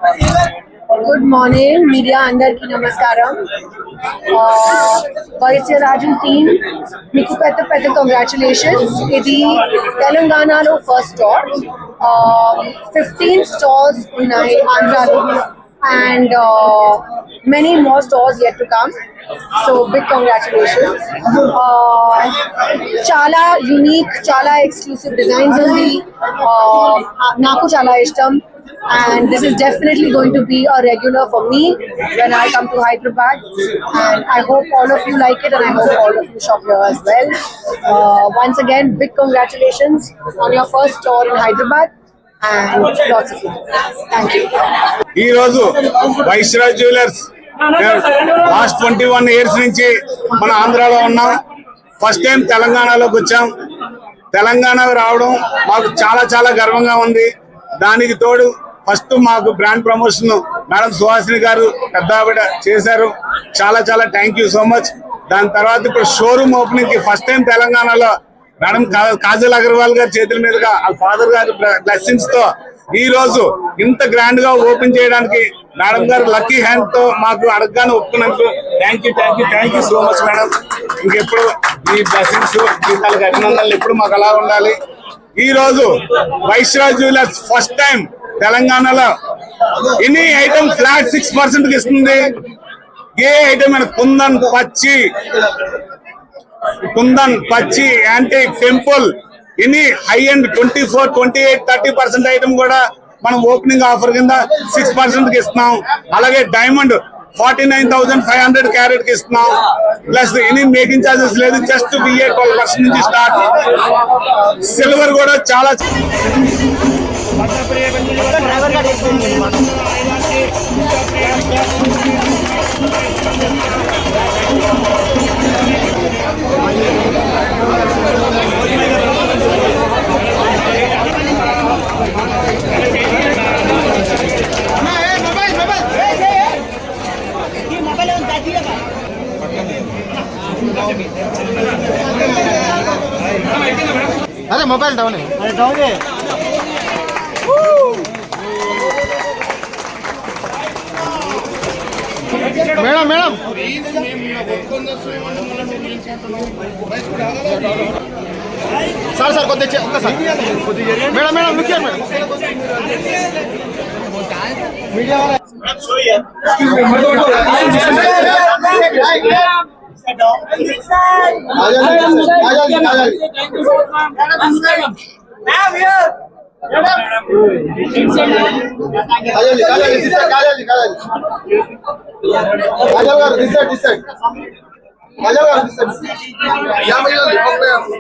Good morning, media అందరికి నమస్కారం. వైఎస్ఆర్ రాజు team మీకు పెద్ద పెద్ద కంగ్రాచులేషన్స్. ఇది తెలంగాణలో ఫస్ట్ స్టోర్. 15 stores ఉన్నాయి ఆంధ్రాలో and many more stores yet to come. So big congratulations. Chala unique, chala exclusive designs ఉంది. నాకు చాలా ఇష్టం. And this is definitely going to be a regular for me when I come to Hyderabad, and I hope all of you like it, and I hope all of you shop here as well. Once again, big congratulations on your first store in Hyderabad and lots of love. Thank you. ఈ రోజు వైస్రాజ్ jewellers last 21 years నుంచి మన ఆంధ్రాలో ఉన్నాం. First time తెలంగాణలోకి వచ్చాం. తెలంగాణ రావడం మాకు చాలా చాలా గర్వంగా ఉంది. దానికి తోడు ఫస్ట్ మాకు బ్రాండ్ ప్రమోషన్ మేడం సుహాసిని గారు పెద్ద ఆవిడ చేశారు. చాలా చాలా థ్యాంక్ యూ సో మచ్. దాని తర్వాత ఇప్పుడు షోరూమ్ ఓపెనింగ్ కి ఫస్ట్ టైం తెలంగాణలో మేడం కాజల్ అగర్వాల్ గారి చేతుల మీదుగా ఫాదర్ గారి బ్లెస్సింగ్స్ తో ఈ రోజు ఇంత గ్రాండ్ గా ఓపెన్ చేయడానికి మేడం గారు లక్కీ హ్యాండ్ తో మాకు అడగగానే ఒప్పుకున్నందుకు thank you so much madam. ఇంకెప్పుడు ఈ బ్లెస్సింగ్స్ జీతాలకు అభినందనలు ఎప్పుడు మాకు అలా ఉండాలి. ఈ రోజు వైస్రాజ్ జ్యువెలర్స్ ఫస్ట్ టైం తెలంగాణలో ఎనీ ఐటమ్ ఫ్లాట్ 6% ఇస్తుంది. ఏ ఐటమ్ అయినా కుందన్ పచ్చి antique temple any high and 24, 28, 30% item కూడా మనం ఓపెనింగ్ ఆఫర్ కింద 6% కి ఇస్తున్నాం. అలాగే డైమండ్ 49,500 క్యారెట్ కి ఇస్తున్నాం. ప్లస్ ఎనీ మేకింగ్ చార్జెస్ లేదు, జస్ట్ VA 12% నుంచి స్టార్ట్. సిల్వర్ కూడా చాలా अरे मोबाइल डाउन है. मैडम सर కొద్దిగా madam look here madam. Media Wala